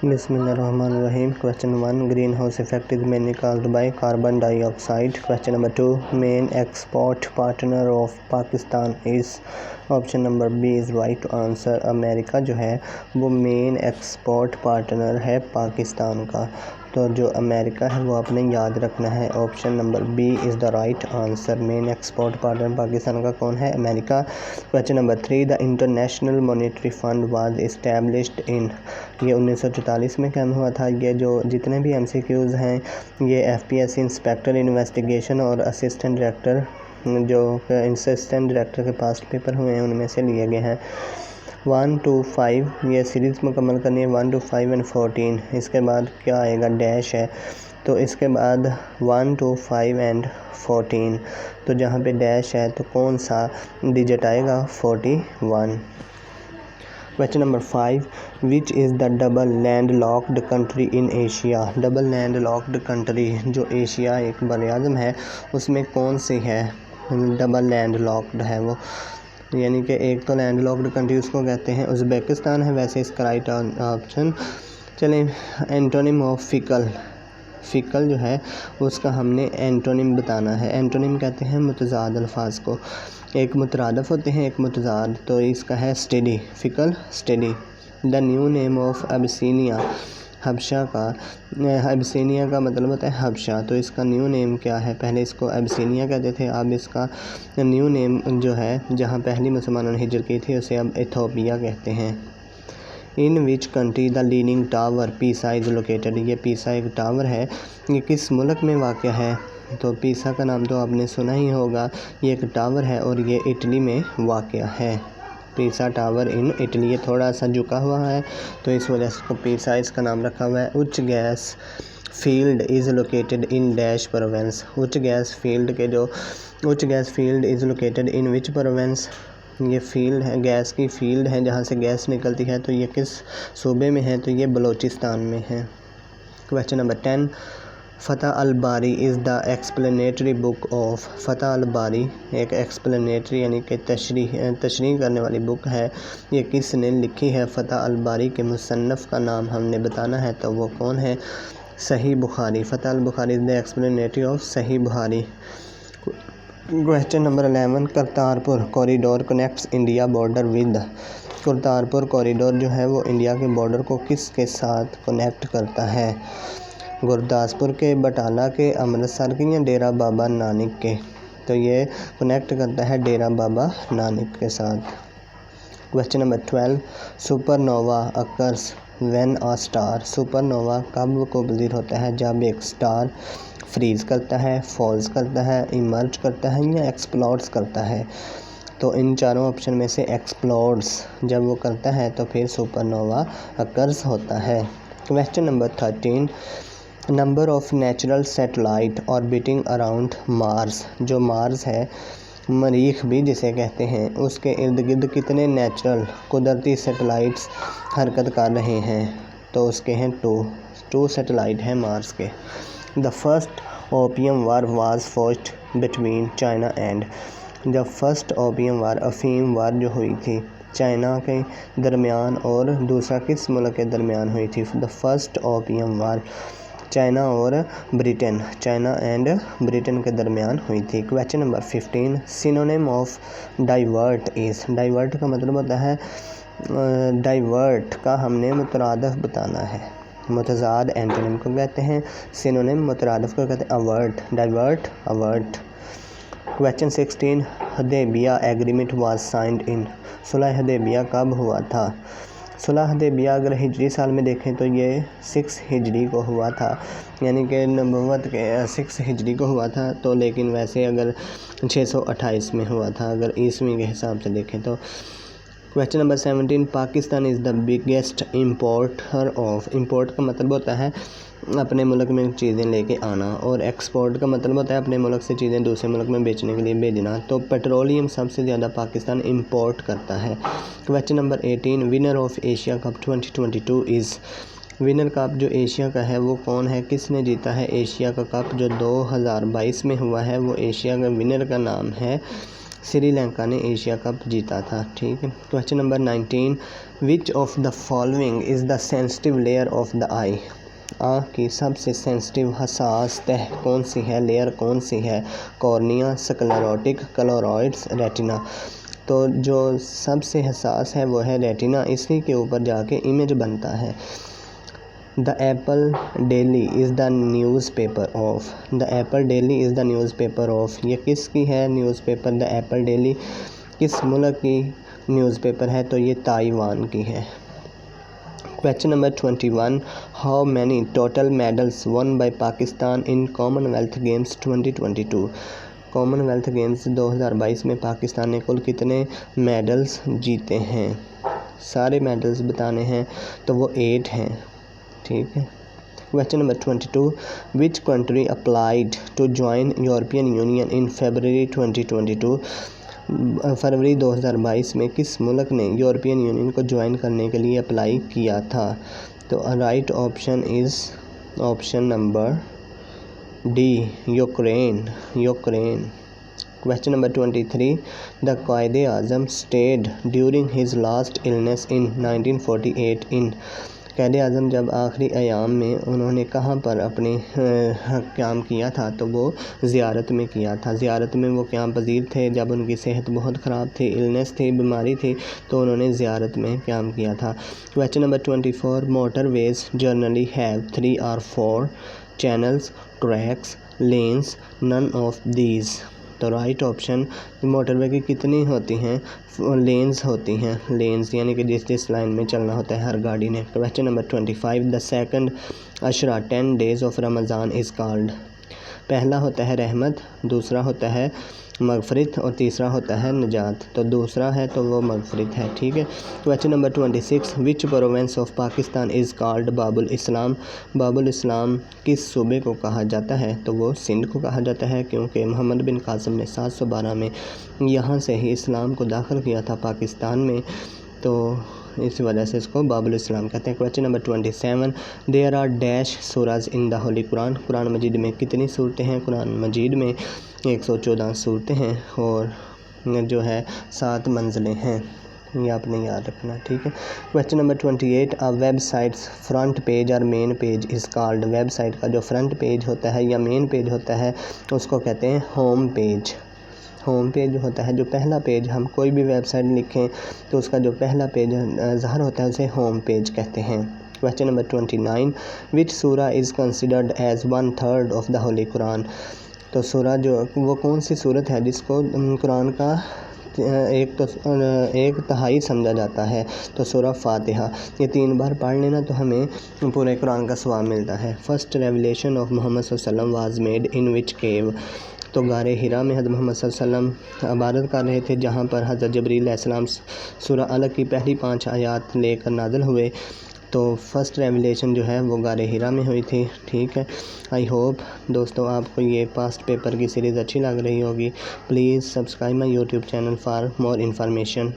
Bismillahirrahmanirrahim. Question 1. Greenhouse effect is mainly caused by carbon dioxide. Question number 2. Main export partner of Pakistan is. Option number B is right answer. America जो है वो main export partner है पाकिस्तान का, तो जो America है वो आपने याद रखना है. Option number B is the right answer. Main export partner Pakistan का कौन है? America. Question number 3. The international monetary fund was established in. ये 1944 में कायम हुआ था. ये जो जितने भी MCQs हैं ये FPSC इंस्पेक्टर इन्वेस्टिगेशन और असिस्टेंट डायरेक्टर के पास पेपर हुए हैं उनमें से लिए गए हैं. 1 to 5 ये सीरीज़ मुकम्मल करनी है. 1 to 5 and 14. इसके बाद क्या आएगा? डैश है, तो इसके बाद 1 to 5 and 14. तो जहाँ पे डैश है तो कौन सा डिजिट आएगा? 41. Question number 5. Which is the double land locked country in Asia. Double land locked country जो एशिया एक बरआज़म है उसमें कौन सी है डबल लैंड लॉक्ड है वो, यानी कि एक तो लैंड लॉक्ड कंट्री उसको कहते हैं उज़्बेकिस्तान है. वैसे इसका राइट ऑप्शन चलें एंटोनिम ऑफ फ़िकल जो है उसका हमने एंटोनिम बताना है. एंटोनिम कहते हैं मुतज़ाद अल्फाज को, एक मुतरादफ़ होते हैं एक मुतज़ाद, तो इसका है steady. Fickle steady. The new name of Abyssinia. Abyssinia का मतलब होता है हबशा, तो इसका न्यू नेम क्या है? पहले इसको अबिसिनिया कहते थे, अब इसका न्यू नेम जो है जहाँ पहली मुसलमानों ने हिजरत की थी उसे अब इथोपिया कहते हैं. In which country the leaning tower Pisa is located. ये पीसा एक टावर है, ये किस मुल्क में वाक़या है? तो पीसा का नाम तो आपने सुना ही होगा. ये एक टावर है और ये इटली में वाक़या है. पीसा टावर इन इटली. ये थोड़ा सा झुका हुआ है तो इस वजह से इसको पीसा इसका नाम रखा हुआ है. Uch gas field is located in dash province. Uch gas field is located in which province. ये फील्ड है, गैस की फील्ड है जहाँ से गैस निकलती है, तो ये किस सूबे में है? तो ये बलोचिस्तान में है. Question number 10. फ़तह अल बारी is the explanatory book of. फ़तह अल बारी एक एक्सप्लेनेटरी यानी कि तशरीह करने वाली बुक है. ये किसने लिखी है? फ़तह अल बारी के मुसन्नफ़ का नाम हमने बताना है, तो वो कौन है? Sahih Bukhari. Fath al Bukhari is the explanatory of Sahih Bukhari. Question number 11. Kartarpur corridor connects India border with. Kartarpur corridor जो है वो इंडिया के बॉर्डर को किसके साथ कनेक्ट करता है? गुरदासपुर के, बटाला के, अमृतसर के या डेरा बाबा नानक के? तो ये कनेक्ट करता है डेरा बाबा नानक के साथ. Question number 12. Supernova occurs when a star. Supernova कब को पज़ीर होता है? जब एक स्टार फ्रीज़ करता है, फॉल्स करता है, इमर्ज करता है या एक्सप्लोड्स करता है. तो इन चारों ऑप्शन में से एक्सप्लोड्स जब वो करता है तो फिर सुपरनोवा अकर्स होता है. Question number 13. Number of natural satellite orbiting around Mars. जो मार्स है, मरीख भी जिसे कहते हैं, उसके इर्द गिर्द कितने नेचुरल कुदरती सैटेलाइट्स हरकत कर रहे हैं? तो उसके हैं 2 सैटेलाइट हैं मार्स के. The first opium war was fought between China and. जब फर्स्ट ओपियम वार अफीम वार जो हुई थी चाइना के दरमियान और दूसरा किस मुल्क के दरमियान हुई थी? The first opium war China और ब्रिटेन, चाइना एंड ब्रिटेन के दरमियान हुई थी. Question number 15. Synonym of divert is. Divert का मतलब होता है डाइवर्ट का हमने मुतरादफ बताना है. मुतज़ाद एंटोनिम को कहते हैं, सिनोनिम मुतरादफ को कहते हैं avert. Divert avert. Question 16. Hudaibiya agreement was signed in. सुलह हदैबिया कब हुआ था? सुलह हदैबिया अगर हिजरी साल में देखें तो ये 6 हिजरी को हुआ था, यानी कि नबूवत के 6 हिजरी को हुआ था. तो लेकिन वैसे अगर 628 में हुआ था अगर ईस्वी के हिसाब से देखें तो. Question number 17. Pakistan is the biggest importer of. Import का मतलब होता है अपने मुल्क में चीज़ें लेके आना, और एक्सपोर्ट का मतलब होता है अपने मुल्क से चीज़ें दूसरे मुल्क में बेचने के लिए भेजना. तो पेट्रोलियम सबसे ज़्यादा पाकिस्तान इंपोर्ट करता है. Question number 18. Winner of Asia cup 2022 is. Winner cup जो एशिया का है वो कौन है? किसने जीता है एशिया का कप जो 2022 में हुआ है? वो एशिया का विनर का नाम है سری لنکا نے ایشیا کپ جیتا تھا. ٹھیک ہے. Question number 19. Which of the following is the sensitive layer of the eye? آنکھ کی سب سے سینسٹیو حساس تہ کون سی ہے، لیئر کون سی ہے؟ Cornea, sclerotic, choroids, retina. تو جو سب سے حساس ہے وہ ہے ریٹنا، اسی کے اوپر جا کے امیج بنتا ہے. The Apple Daily is the newspaper of. The Apple Daily is the newspaper of. یہ کس کی ہے newspaper the Apple Daily? کس ملک کی نیوز پیپر ہے؟ تو یہ تائیوان کی ہے. Question number 21. How many total medals one by Pakistan in common wealth games 2022؟ Common wealth games 2022 میں پاکستان نے کل کتنے میڈلز جیتے ہیں؟ سارے میڈلز بتانے ہیں تو وہ 8 ہیں. ٹھیک ہے. Question number 22. Which country applied to join European Union in February 2022؟ فروری 2022 میں کس ملک نے یورپین یونین کو جوائن کرنے کے لیے اپلائی کیا تھا؟ تو right option is option number D, Ukraine. Question number 23. The Quaid Azam stayed during his last illness in 1948 in. Quaid Azam جب آخری ایام میں انہوں نے کہاں پر اپنے قیام کیا تھا؟ تو وہ زیارت میں کیا تھا. زیارت میں وہ قیام پذیر تھے جب ان کی صحت بہت خراب تھی، النس تھی، بیماری تھی، تو انہوں نے زیارت میں قیام کیا تھا. Question number 24. Motorways generally have 3 or 4 channels, tracks, lanes, none of these. تو رائٹ آپشن موٹر وے کی کتنی ہوتی ہیں؟ لینز ہوتی ہیں. لینز یعنی کہ جس لائن میں چلنا ہوتا ہے ہر گاڑی نے. Question number 25. دا سیکنڈ عشرہ 10 days of Ramzan is called. پہلا ہوتا ہے رحمت، دوسرا ہوتا ہے مغفرت اور تیسرا ہوتا ہے نجات. تو دوسرا ہے تو وہ مغفرت ہے. ٹھیک ہے. Question number 26. Which province of Pakistan is called باب الاسلام؟ باب الاسلام کس صوبے کو کہا جاتا ہے؟ تو وہ سندھ کو کہا جاتا ہے، کیونکہ محمد بن قاسم نے 712 میں یہاں سے ہی اسلام کو داخل کیا تھا پاکستان میں، تو اس وجہ سے اس کو باب الاسلام کہتے ہیں. Question number 27. There are dash surahs in the holy Quran. قرآن مجید میں کتنی صورتیں ہیں؟ قرآن مجید میں 114 صورتیں ہیں اور جو ہے 7 منزلیں ہیں. یہ آپ نے یاد رکھنا. ٹھیک ہے. Question number 28. Websites front page اور main page is called. Website کا جو فرنٹ پیج ہوتا ہے یا مین پیج ہوتا ہے اس کو کہتے ہیں ہوم پیج. ہوم پیج ہوتا ہے جو پہلا پیج، ہم کوئی بھی ویب سائٹ لکھیں تو اس کا جو پہلا پیج ظاہر ہوتا ہے اسے ہوم پیج کہتے ہیں. Question number 29. Which surah is considered as 1/3 of the holy Quran? تو سورہ جو وہ کون سی صورت ہے جس کو قرآن کا ایک تہائی سمجھا جاتا ہے؟ تو سورہ فاتحہ. یہ 3 بار پڑھ لینا تو ہمیں پورے قرآن کا ثواب ملتا ہے. فرسٹ ریویلیشن آف محمد صلی اللہ علیہ وسلم واز میڈ ان وچ کیو؟ تو غار حرا میں حضرت محمد صلی اللہ علیہ وسلم عبادت کر رہے تھے، جہاں پر حضرت جبریل علیہ السلام سورہ علق کی پہلی 5 آیات لے کر نازل ہوئے. تو فرسٹ ریویلیشن جو ہے وہ غار حرا میں ہوئی تھی. ٹھیک ہے. آئی ہوپ دوستو آپ کو یہ پاسٹ پیپر کی سیریز اچھی لگ رہی ہوگی. Please subscribe my YouTube channel for more information.